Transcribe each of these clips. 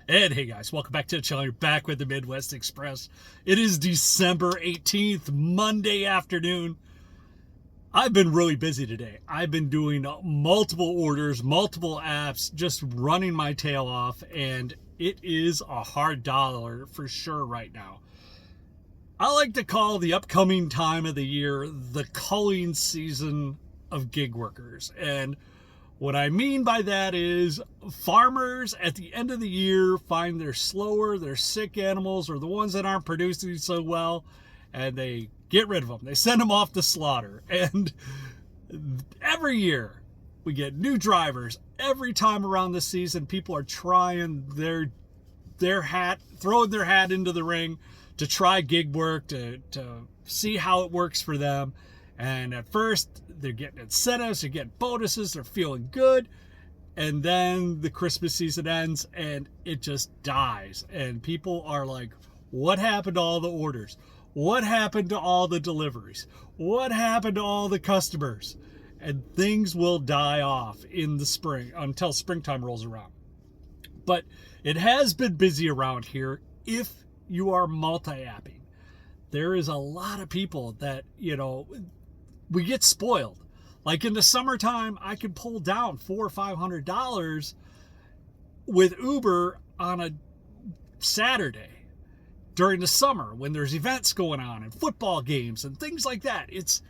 And hey guys, welcome back to the channel. You're back with the Midwest Express. It is December 18th, Monday afternoon. I've been really busy today. I've been doing multiple orders, multiple apps, just running my tail off, and it is a hard dollar for sure right now. I like to call the upcoming time of the year the culling season of gig workers. And what I mean by that is farmers at the end of the year find their sick animals, or the ones that aren't producing so well, and they get rid of them. They send them off to slaughter. And every year we get new drivers. Every time around this season, people are trying throwing their hat into the ring to try gig work, to see how it works for them. And at first, they're getting incentives, they're getting bonuses, they're feeling good. And then the Christmas season ends and it just dies. And people are like, what happened to all the orders? What happened to all the deliveries? What happened to all the customers? And things will die off in the spring until springtime rolls around. But it has been busy around here if you are multi-apping. There is a lot of people that, we get spoiled. Like in the summertime, I could pull down $400 or $500 with Uber on a Saturday during the summer when there's events going on and football games and things like that. It's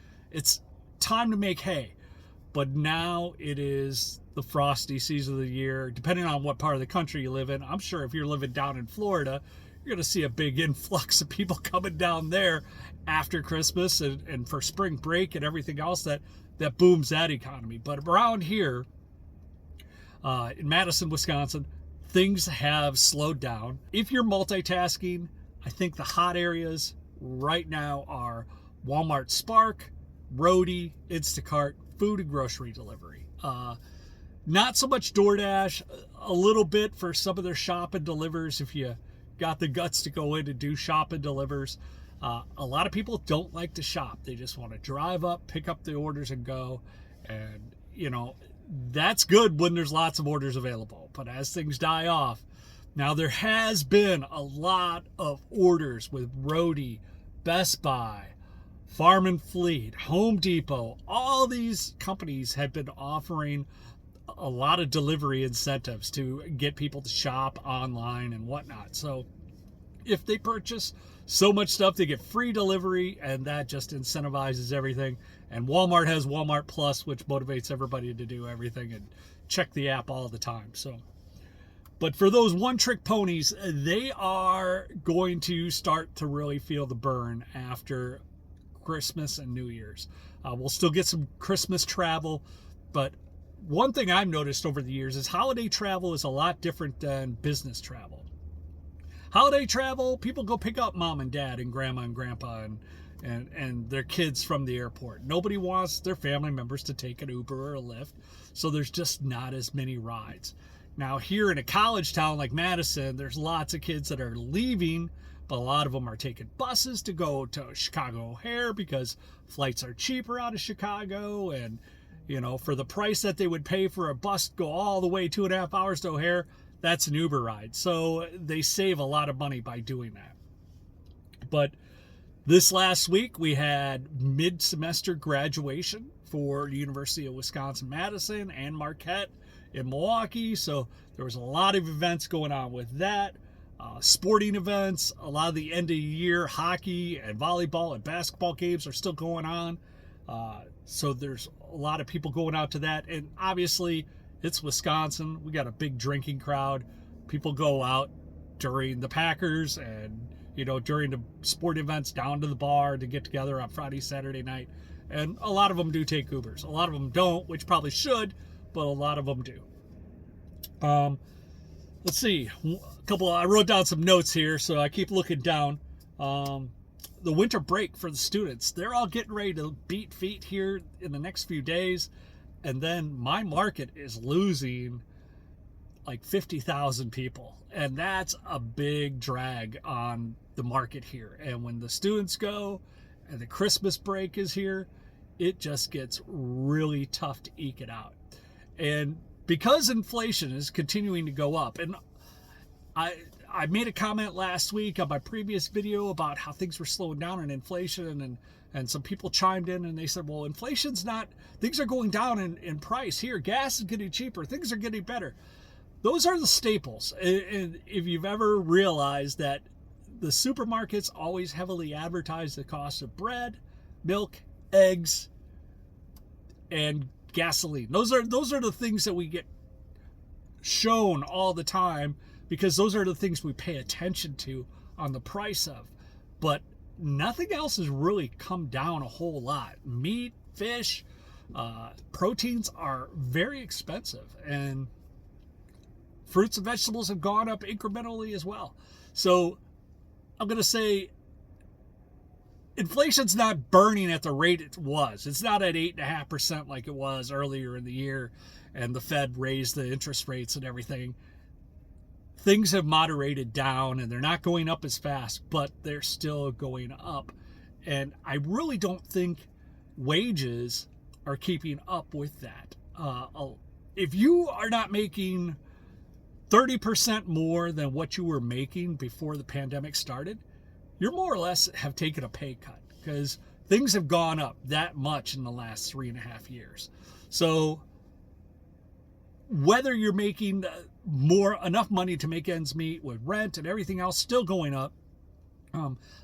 time to make hay. But now it is the frosty season of the year, depending on what part of the country you live in. I'm sure if you're living down in Florida, you're going to see a big influx of people coming down there after Christmas and for spring break and everything else that booms that economy. But around here in Madison, Wisconsin, things have slowed down. If you're multitasking, I think the hot areas right now are Walmart Spark, Roadie, Instacart, food and grocery delivery. Not so much DoorDash, a little bit for some of their shop and delivers if you got the guts to go in and do shop and delivers. A lot of people don't like to shop. They just want to drive up, pick up the orders and go. And, that's good when there's lots of orders available. But as things die off, now there has been a lot of orders with Roadie, Best Buy, Farm and Fleet, Home Depot. All these companies have been offering a lot of delivery incentives to get people to shop online and whatnot. So if they purchase so much stuff, they get free delivery, and that just incentivizes everything. And Walmart has Walmart Plus, which motivates everybody to do everything and check the app all the time. But for those one-trick ponies, they are going to start to really feel the burn after Christmas and New Year's. We'll still get some Christmas travel, but one thing I've noticed over the years is holiday travel is a lot different than business travel. Holiday travel, people go pick up mom and dad and grandma and grandpa and their kids from the airport. Nobody wants their family members to take an Uber or a Lyft, so there's just not as many rides. Now here in a college town like Madison, there's lots of kids that are leaving, but a lot of them are taking buses to go to Chicago O'Hare because flights are cheaper out of Chicago. And for the price that they would pay for a bus to go all the way 2.5 hours to O'Hare, that's an Uber ride. So they save a lot of money by doing that. But this last week, we had mid-semester graduation for the University of Wisconsin-Madison and Marquette in Milwaukee. So there was a lot of events going on with that. Sporting events, a lot of the end of the year hockey and volleyball and basketball games are still going on. So there's a lot of people going out to that. And obviously, it's Wisconsin. We got a big drinking crowd. People go out during the Packers and, during the sport events down to the bar to get together on Friday, Saturday night. And a lot of them do take Ubers. A lot of them don't, which probably should, but a lot of them do. Let's see. I wrote down some notes here, so I keep looking down. The winter break for the students, they're all getting ready to beat feet here in the next few days. And then my market is losing like 50,000 people. And that's a big drag on the market here. And when the students go and the Christmas break is here, it just gets really tough to eke it out. And because inflation is continuing to go up, and I made a comment last week on my previous video about how things were slowing down in inflation, and some people chimed in and they said, well, inflation's not, things are going down in price. Here, gas is getting cheaper, things are getting better. Those are the staples. And if you've ever realized that the supermarkets always heavily advertise the cost of bread, milk, eggs, and gasoline. Those are the things that we get shown all the time, because those are the things we pay attention to on the price of. But nothing else has really come down a whole lot. Meat, fish, proteins are very expensive, and fruits and vegetables have gone up incrementally as well. So I'm going to say inflation's not burning at the rate it was. It's not at 8.5% like it was earlier in the year, and the Fed raised the interest rates and everything. Things have moderated down, and they're not going up as fast, but they're still going up. And I really don't think wages are keeping up with that. If you are not making 30% more than what you were making before the pandemic started, you more or less have taken a pay cut, because things have gone up that much in the last 3.5 years. So whether you're making enough money to make ends meet with rent and everything else still going up,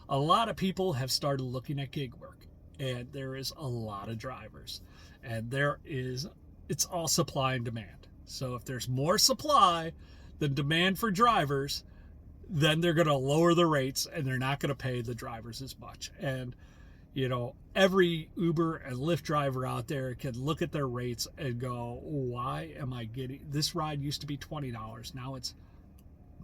a lot of people have started looking at gig work, and there is a lot of drivers, and it's all supply and demand. So if there's more supply than demand for drivers, then they're going to lower the rates, and they're not going to pay the drivers as much. And every Uber and Lyft driver out there can look at their rates and go, why am I getting this ride? Used to be $20, now it's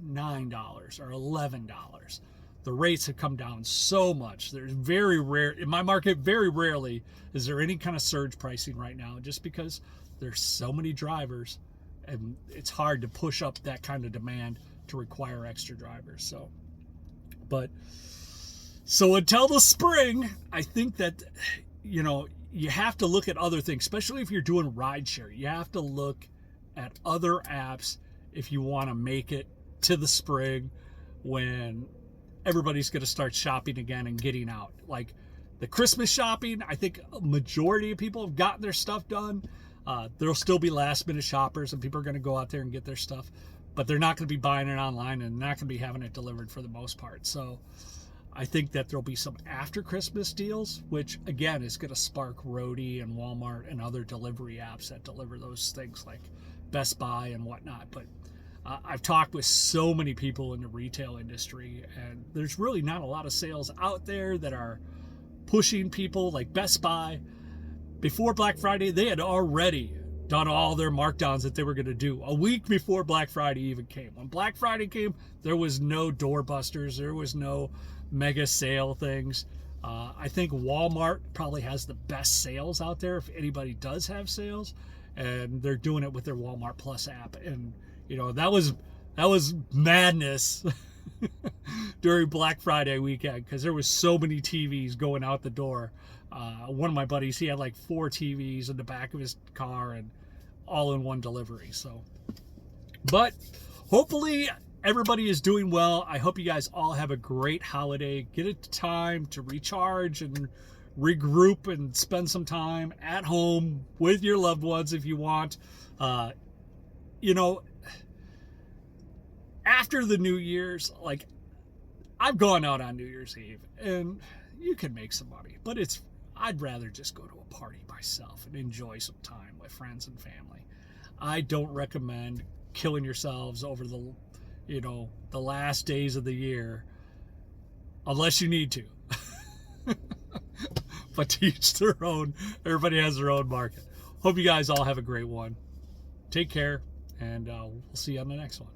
$9 or $11. The rates have come down so much. There's very rare in my market, very rarely is there any kind of surge pricing right now, just because there's so many drivers, and it's hard to push up that kind of demand to require extra drivers. So until the spring, I think that, you have to look at other things, especially if you're doing rideshare. You have to look at other apps if you want to make it to the spring, when everybody's going to start shopping again and getting out. Like the Christmas shopping, I think a majority of people have gotten their stuff done. There'll still be last minute shoppers, and people are going to go out there and get their stuff, but they're not going to be buying it online and not going to be having it delivered for the most part. So I think that there'll be some after Christmas deals, which again is going to spark Roadie and Walmart and other delivery apps that deliver those things like Best Buy and whatnot. But I've talked with so many people in the retail industry, and there's really not a lot of sales out there that are pushing people. Like Best Buy, before Black Friday, they had already done all their markdowns that they were going to do a week before Black Friday even came. When Black Friday came, there was no doorbusters, there was no mega sale things. I think Walmart probably has the best sales out there, if anybody does have sales, and they're doing it with their Walmart Plus app. And that was madness during Black Friday weekend, because there was so many TVs going out the door. One of my buddies, he had like 4 TVs in the back of his car, and all in one delivery. So, but hopefully everybody is doing well. I hope you guys all have a great holiday. Get a time to recharge and regroup and spend some time at home with your loved ones if you want. After the New Year's, like, I've gone out on New Year's Eve, and you can make some money, but I'd rather just go to a party myself and enjoy some time with friends and family. I don't recommend killing yourselves over the last days of the year, unless you need to. But to each their own. Everybody has their own market. Hope you guys all have a great one. Take care, and we'll see you on the next one.